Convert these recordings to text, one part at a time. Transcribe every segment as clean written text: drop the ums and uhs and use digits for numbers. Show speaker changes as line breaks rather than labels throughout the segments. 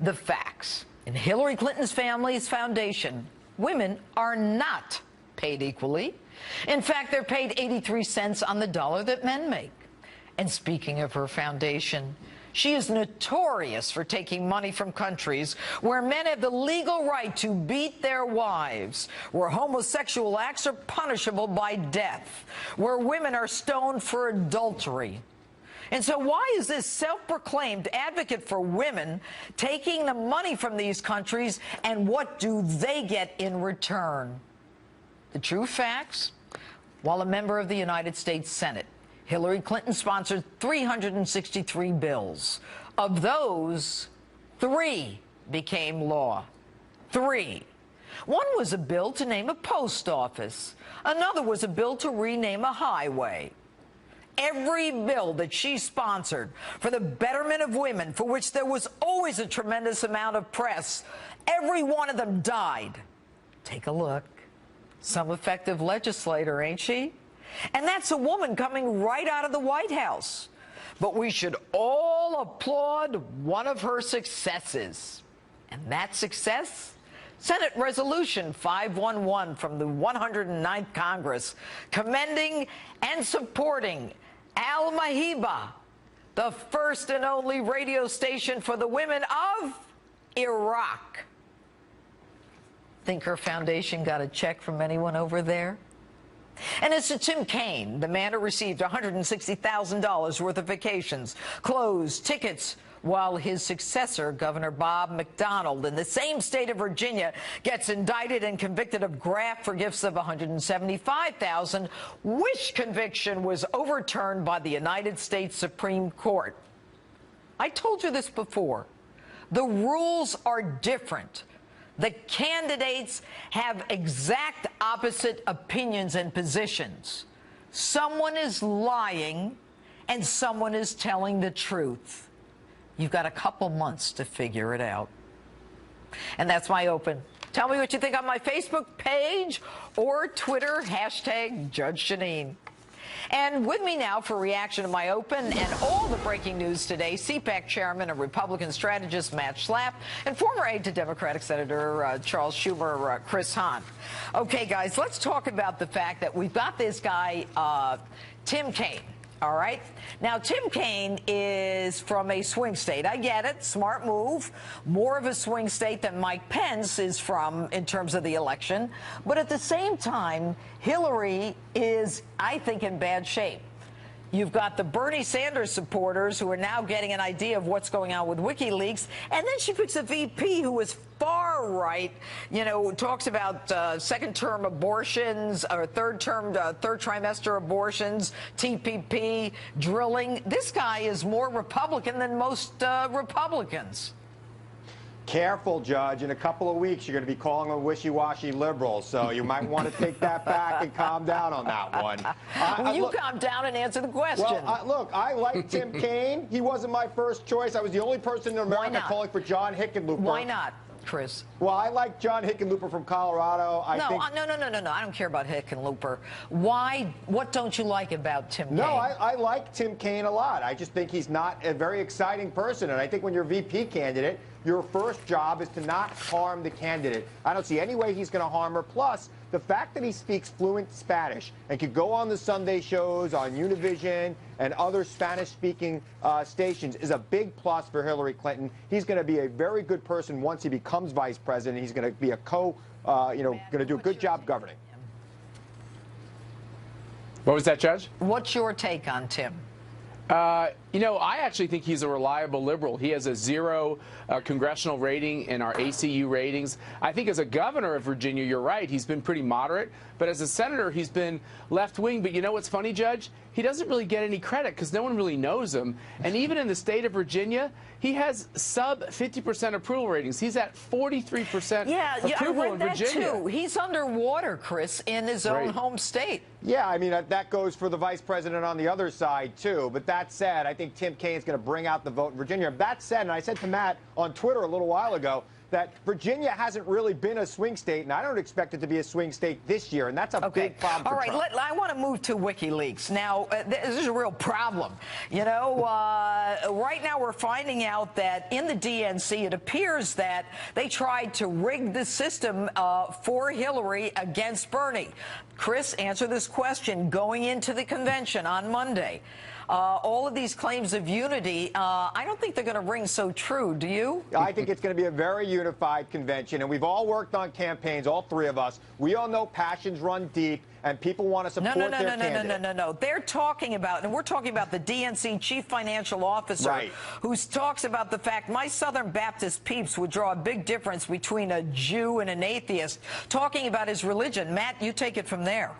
The facts. In Hillary Clinton's family's foundation, women are not paid equally. In fact, they're paid 83 cents on the dollar that men make. And speaking of her foundation, she is notorious for taking money from countries where men have the legal right to beat their wives, where homosexual acts are punishable by death, where women are stoned for adultery. And so why is this self-proclaimed advocate for women taking the money from these countries, and what do they get in return? The true facts? While a member of the United States Senate, Hillary Clinton sponsored 363 bills. Of those, 3 became law. 3. One was a bill to name a post office. Another was a bill to rename a highway. Every bill that she sponsored for the betterment of women, for which there was always a tremendous amount of press, every one of them died. Take a look. Some effective legislator, ain't she? And that's a woman coming right out of the White House. But we should all applaud one of her successes. And that success? Senate Resolution 511 from the 109th Congress, commending and supporting Al Mahiba, the first and only radio station for the women of Iraq. Think her foundation got a check from anyone over there? And as to Tim Kaine, the man who received $160,000 worth of vacations, clothes, tickets, while his successor, Governor Bob McDonnell, in the same state of Virginia, gets indicted and convicted of graft for gifts of $175,000, which conviction was overturned by the United States Supreme Court. I told you this before. The rules are different. The candidates have exact opposite opinions and positions. Someone is lying and someone is telling the truth. You've got a couple months to figure it out. And that's my open. Tell me what you think on my Facebook page or Twitter, hashtag Judge Jeanine. And with me now for reaction to my open and all the breaking news today, CPAC Chairman and Republican strategist Matt Schlapp and former aide to Democratic Senator Charles Schumer, Chris Hahn. Okay, guys, let's talk about the fact that we've got this guy, Tim Kaine. All right. Now, Tim Kaine is from a swing state. I get it. Smart move. More of a swing state than Mike Pence is from in terms of the election. But at the same time, Hillary is, I think, in bad shape. You've got the Bernie Sanders supporters who are now getting an idea of what's going on with WikiLeaks. And then she picks a VP who is far right, you know, talks about second-term abortions or third trimester abortions, TPP, drilling. This guy is more Republican than most Republicans.
Careful, Judge. In a couple of weeks, you're going to be calling them wishy-washy liberals, so you might want to take that back and calm down on that one.
You calm down and answer the question.
Well, look, I like Tim Kaine. He wasn't my first choice. I was the only person in America calling for John Hickenlooper.
Why not, Chris?
Well, I like John Hickenlooper from Colorado.
No. I don't care about Hickenlooper. Why? What don't you like about Tim Kaine?
No, I like Tim Kaine a lot. I just think he's not a very exciting person, and I think when you're a VP candidate, your first job is to not harm the candidate. I don't see any way he's going to harm her. Plus, the fact that he speaks fluent Spanish and could go on the Sunday shows on Univision and other Spanish-speaking stations is a big plus for Hillary Clinton. He's going to be a very good person once he becomes vice president. He's going to be a going to do a good job governing.
What was that, Judge?
What's your take on Tim?
You know, I actually think he's a reliable liberal. He has a 0 congressional rating in our ACU ratings. I think as a governor of Virginia, you're right, he's been pretty moderate. But as a senator, he's been left-wing. But you know what's funny, Judge? He doesn't really get any credit because no one really knows him. And even in the state of Virginia, he has sub 50% approval ratings. He's at 43% approval in Virginia.
That too. He's underwater, Chris, in his own home state.
Yeah, I mean, that goes for the vice president on the other side, too. But that said, I think Tim Kaine is going to bring out the vote in Virginia. That said, and I said to Matt on Twitter a little while ago, that Virginia hasn't really been a swing state, and I don't expect it to be a swing state this year, and that's a big problem for Trump.
All right, I want to move to WikiLeaks. Now, this is a real problem. You know, right now we're finding out that in the DNC, it appears that they tried to rig the system for Hillary against Bernie. Chris, answer this question going into the convention on Monday. All of these claims of unity, I don't think they're going to ring so true. Do you?
I think it's going to be a very unified convention, and we've all worked on campaigns, all three of us. We all know passions run deep, and people want to support their candidate.
No. They're talking about, and we're talking about the DNC chief financial officer,
right,
who talks about the fact my Southern Baptist peeps would draw a big difference between a Jew and an atheist, talking about his religion. Matt, you take it from there.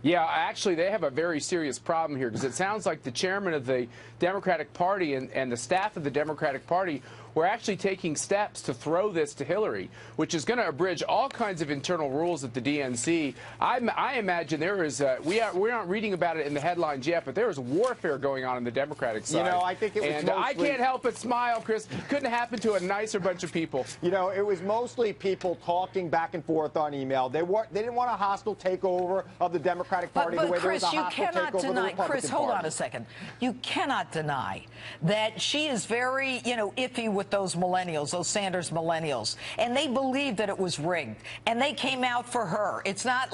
Yeah, actually, they have a very serious problem here because it sounds like the chairman of the Democratic Party and the staff of the Democratic Party were actually taking steps to throw this to Hillary, which is going to abridge all kinds of internal rules at the DNC. I imagine there is, we aren't reading about it in the headlines yet, but there is warfare going on the Democratic side.
You know, I think it was mostly,
I can't help but smile, Chris. Couldn't happen to a nicer bunch of people.
You know, it was mostly people talking back and forth on email. They didn't want a hostile takeover of the Democratic Party the way
Chris,
there was a hostile takeover of the Republican Party.
Chris, hold on a second. You cannot deny that she is very, you know, iffy with those millennials, those Sanders millennials, and they believe that it was rigged, and they came out for her. It's not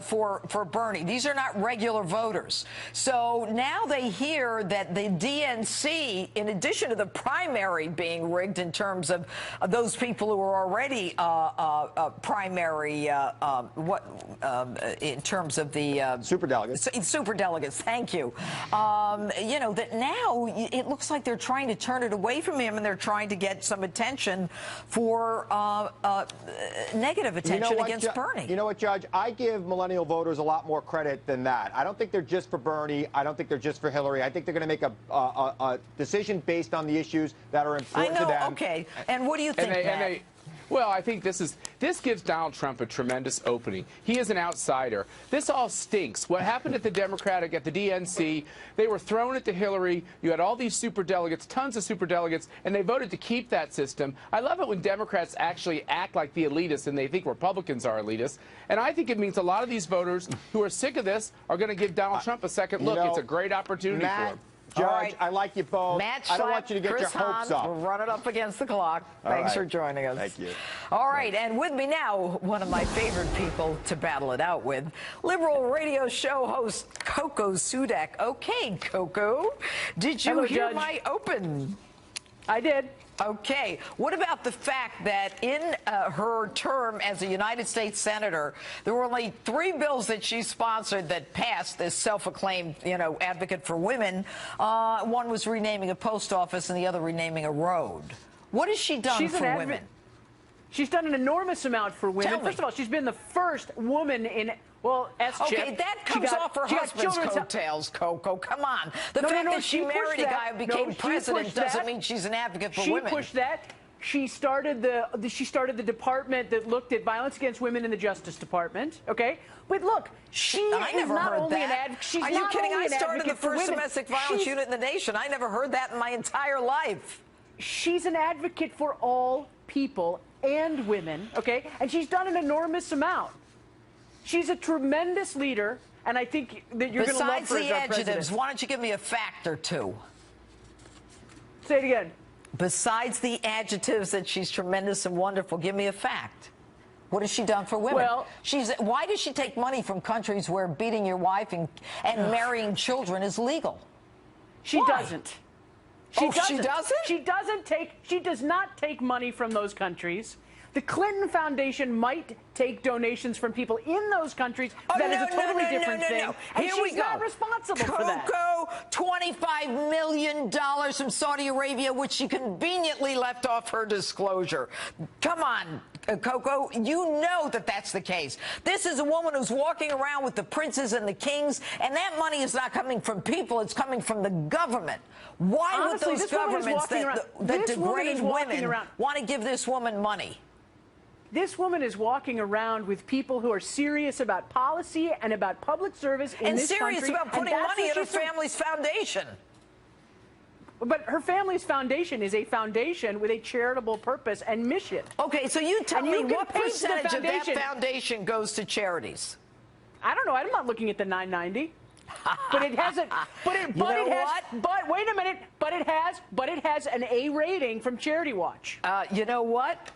for Bernie. These are not regular voters. So now they hear that the DNC, in addition to the primary being rigged in terms of those people who are already primary, in terms of the superdelegates. Thank you. You know that now it looks like they're trying to turn it away from him, and they're trying to get some attention for negative attention against Bernie.
You know what, Judge? I give millennial voters a lot more credit than that. I don't think they're just for Bernie. I don't think they're just for Hillary. I think they're going to make a decision based on the issues that are important to them.
Okay. And what do you think,
Well, I think this gives Donald Trump a tremendous opening. He is an outsider. This all stinks. What happened at the DNC, they were thrown it to Hillary. You had all these superdelegates, tons of superdelegates, and they voted to keep that system. I love it when Democrats actually act like the elitists and they think Republicans are elitists. And I think it means a lot of these voters who are sick of this are going to give Donald Trump a second look. It's a great opportunity for him.
Judge, right. I like you both. I don't want you to get
Chris
your hopes up.
We're running up against the clock. Thanks for joining us.
Thank you.
All right, and with me now, one of my favorite people to battle it out with, liberal radio show host Coco Sudak. Okay, Coco, did you hear my open?
I did.
Okay. What about the fact that in her term as a United States Senator, there were only 3 bills that she sponsored that passed, this self-acclaimed, you know, advocate for women. One was renaming a post office and the other renaming a road. What has she done for women?
She's done an enormous amount for women. First of all, she's been the first woman in... Well, S-chip.
Okay, that comes off her husband's coattails, Coco. Come on. The fact that she married a guy who became president doesn't mean she's an advocate for women.
She pushed that. She started the department that looked at violence against women in the Justice Department. Okay, but look, she is not only an advocate.
Are you kidding? I started the first domestic violence unit in the nation. I never heard that in my entire life.
She's an advocate for all people and women. Okay, and she's done an enormous amount. She's a tremendous leader, and I think that you're going to love her as our president.
Besides the adjectives, why don't you give me a fact or two?
Say it again.
Besides the adjectives that she's tremendous and wonderful, give me a fact. What has she done for women?
Well,
why does she take money from countries where beating your wife and marrying children is legal?
She doesn't.
She doesn't?
She does not take money from those countries. The Clinton Foundation might take donations from people in those countries. That is a totally different thing. And she's not responsible for that.
Coco, $25 million from Saudi Arabia, which she conveniently left off her disclosure. Come on, Coco, you know that that's the case. This is a woman who's walking around with the princes and the kings, and that money is not coming from people, it's coming from the government. Why would those governments that degrade women want to give this woman money?
This woman is walking around with people who are serious about policy and about public service in this country.
And serious about putting money in her family's foundation.
But her family's foundation is a foundation with a charitable purpose and mission.
Okay, so you tell me what percentage of that
foundation
foundation goes to charities?
I don't know. I'm not looking at the 990. But it hasn't. But wait a minute. But it has an A rating from Charity Watch.
You know what?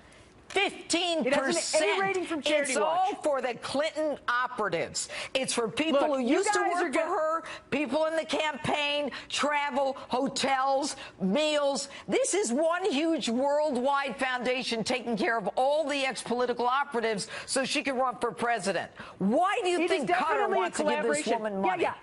15%.
It has an A rating from Charity
It's
Watch.
all for the Clinton operatives. It's for people who used to work for her, people in the campaign, travel, hotels, meals. This is one huge worldwide foundation taking care of all the ex-political operatives so she can run for president. Why do you think Qatar wants to give this woman money?
Yeah.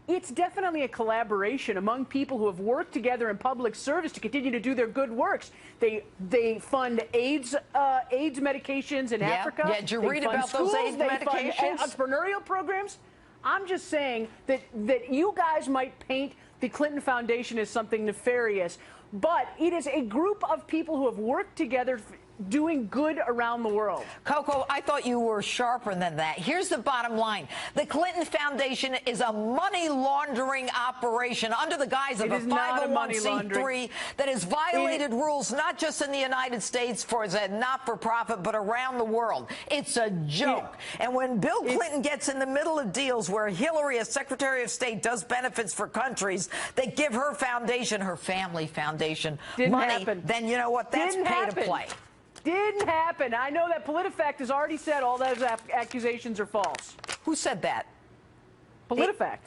It's definitely a collaboration among people who have worked together in public service to continue to do their good works. They fund AIDS medications in Africa.
Yeah, did you read about those AIDS medications?
They fund entrepreneurial programs. I'm just saying that you guys might paint the Clinton Foundation as something nefarious, but it is a group of people who have worked together doing good around the world.
Coco, I thought you were sharper than that. Here's the bottom line. The Clinton Foundation is a money laundering operation under the guise of a 501c3 that has violated rules not just in the United States for as a not-for-profit, but around the world. It's a joke. And when Bill Clinton gets in the middle of deals where Hillary, as Secretary of State, does benefits for countries that give her foundation, her family foundation, money, then you know what? That's pay to play.
Didn't happen. I know that PolitiFact has already said all those accusations are false.
Who said that?
PolitiFact.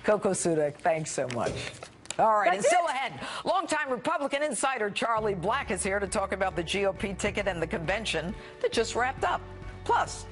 Coco Sudak, thanks so much. All right, and still ahead, longtime Republican insider Charlie Black is here to talk about the GOP ticket and the convention that just wrapped up. Plus,